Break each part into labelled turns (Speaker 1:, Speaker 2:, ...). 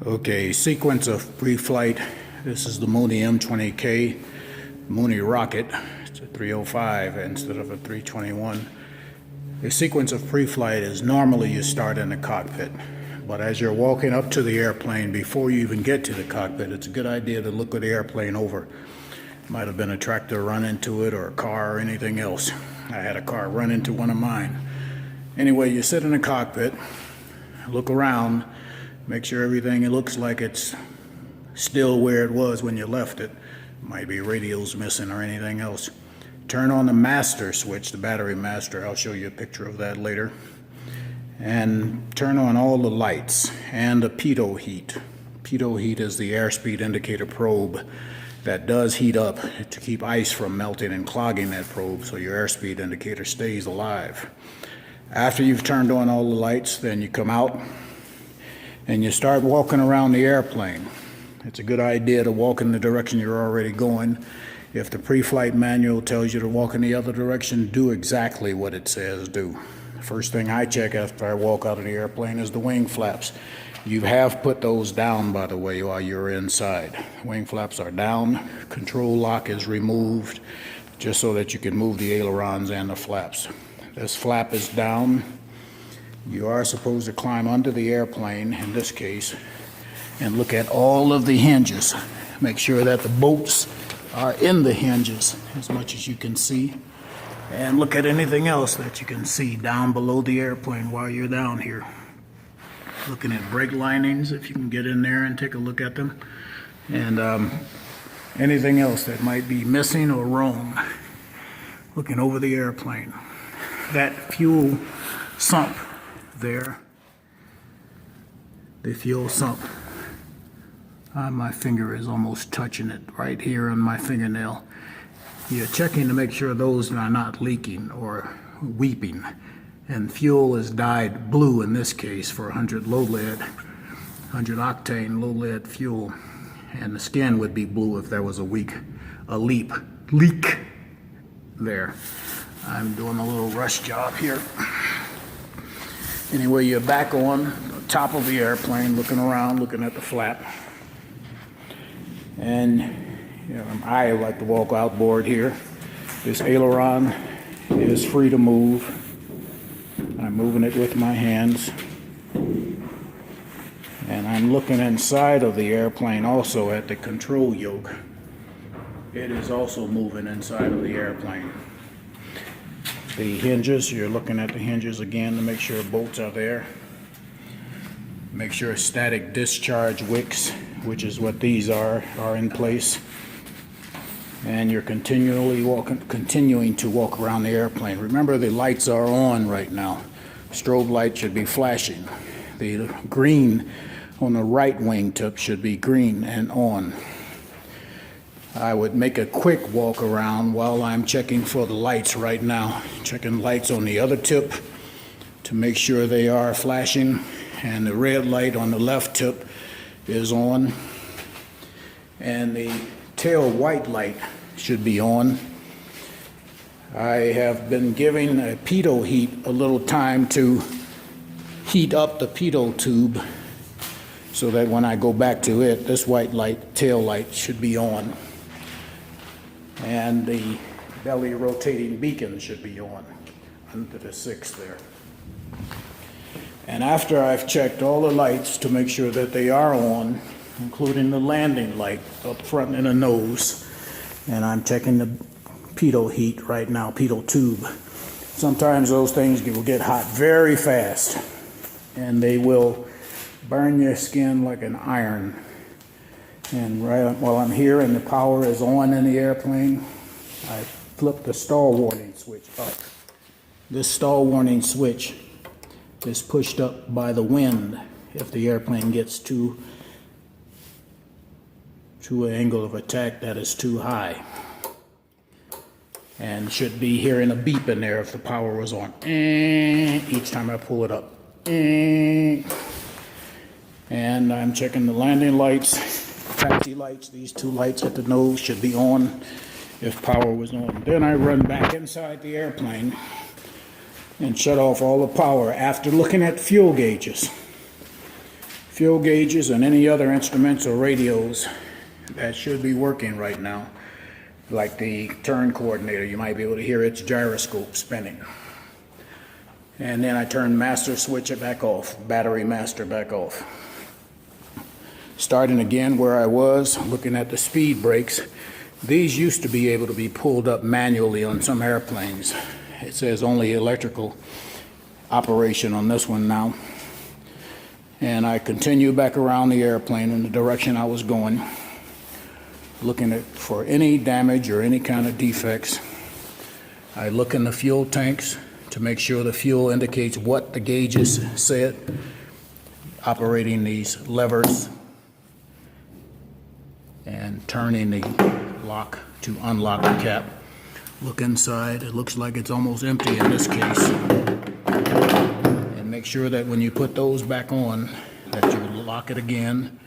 Speaker 1: Okay, sequence of pre-flight. This is the Mooney M20K Mooney rocket. It's a 305 instead of a 321. The sequence of pre-flight is normally you start in the cockpit, but as you're walking up to the airplane, before you even get to the cockpit, it's a good idea to look at the airplane over. Might have been a tractor run into it, or a car, or anything else. I had a car run into one of mine. Anyway, you sit in the cockpit, look around, make sure everything looks like it's still where it was when you left it. Might be radios missing or anything else. Turn on the master switch, the battery master. I'll show you a picture of that later. And turn on all the lights and the pitot heat. Pitot heat is the airspeed indicator probe that does heat up to keep ice from melting and clogging that probe so your airspeed indicator stays alive. After you've turned on all the lights, then you come out and you start walking around the airplane. It's a good idea to walk in the direction you're already going. If the pre-flight manual tells you to walk in the other direction, do exactly what it says do. The first thing I check after I walk out of the airplane is the wing flaps. You have put those down, by the way, while you're inside. Wing flaps are down. Control lock is removed, just so that you can move the ailerons and the flaps. This flap is down. You are supposed to climb under the airplane, in this case, and look at all of the hinges. Make sure that the bolts are in the hinges as much as you can see. And look at anything else that you can see down below the airplane while you're down here. Looking at brake linings, if you can get in there and take a look at them. And anything else that might be missing or wrong. Looking over the airplane. That fuel sump there, the fuel sump, my finger is almost touching it right here on my fingernail. You're checking to make sure those are not leaking or weeping. And fuel is dyed blue in this case for 100 low lead, 100 octane low lead fuel. And the skin would be blue if there was a leak there. I'm doing a little rush job here. Anyway, you're back on the top of the airplane, looking around, looking at the flap. And I like to walk outboard here. This aileron is free to move. I'm moving it with my hands. And I'm looking inside of the airplane also at the control yoke. It is also moving inside of the airplane. The hinges, you're looking at the hinges again to make sure bolts are there. Make sure static discharge wicks, which is what these are in place. And you're continuing to walk around the airplane. Remember, the lights are on right now. Strobe light should be flashing. The green on the right wing tip should be green and on. I would make a quick walk around while I'm checking for the lights right now. Checking lights on the other tip to make sure they are flashing. And the red light on the left tip is on. And the tail white light should be on. I have been giving a pitot heat a little time to heat up the pitot tube so that when I go back to it, this white light, tail light, should be on. And the belly rotating beacon should be on under the 6 there. And after I've checked all the lights to make sure that they are on, including the landing light up front in the nose, and I'm checking the pitot heat right now, pitot tube. Sometimes those things will get hot very fast, and they will burn your skin like an iron. And right while I'm here and the power is on in the airplane, I flip the stall warning switch up. This stall warning switch is pushed up by the wind if the airplane gets to an angle of attack that is too high. And should be hearing a beep in there if the power was on. Each time I pull it up. And I'm checking the landing lights. Taxi lights, these 2 lights at the nose should be on if power was on. Then I run back inside the airplane and shut off all the power after looking at fuel gauges. fuel gauges and any other instruments or radios that should be working right now, like the turn coordinator. You might be able to hear its gyroscope spinning. And then I turn master switch it back off, battery master back off. Starting again where I was, looking at the speed brakes. These used to be able to be pulled up manually on some airplanes. It says only electrical operation on this one now. And I continue back around the airplane in the direction I was going, looking for any damage or any kind of defects. I look in the fuel tanks to make sure the fuel indicates what the gauges said, operating these levers and turning the lock to unlock the cap. Look inside, it looks like it's almost empty in this case. And make sure that when you put those back on, that you lock it again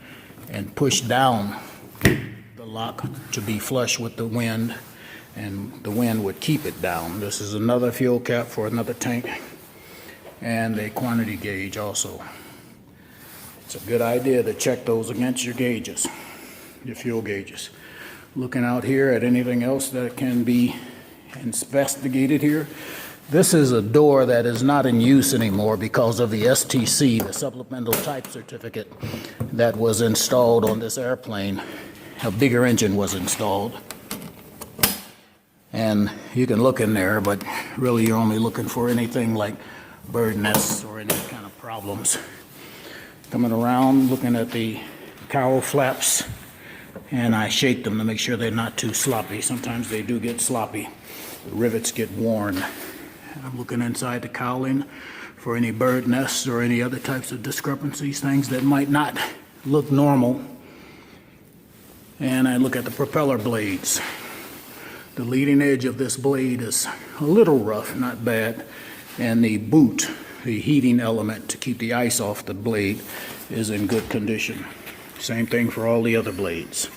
Speaker 1: and push down the lock to be flush with the wind, and the wind would keep it down. This is another fuel cap for another tank and a quantity gauge also. It's a good idea to check those against your gauges, your fuel gauges. Looking out here at anything else that can be investigated here. This is a door that is not in use anymore because of the STC, the Supplemental Type Certificate, that was installed on this airplane. A bigger engine was installed. And you can look in there, but really you're only looking for anything like bird nests or any kind of problems. Coming around, looking at the cowl flaps, and I shake them to make sure they're not too sloppy. Sometimes they do get sloppy. The rivets get worn. I'm looking inside the cowling for any bird nests or any other types of discrepancies, things that might not look normal. And I look at the propeller blades. The leading edge of this blade is a little rough, not bad. And the boot, the heating element to keep the ice off the blade, is in good condition. Same thing for all the other blades.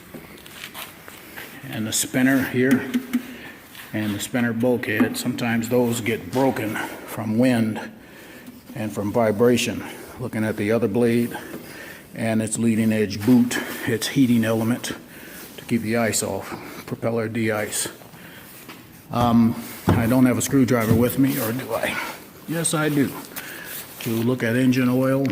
Speaker 1: And the spinner here and the spinner bulkhead, sometimes those get broken from wind and from vibration. Looking at the other blade and its leading edge boot, its heating element to keep the ice off, propeller de-ice. I don't have a screwdriver with me, or do I? Yes, I do. To look at engine oil,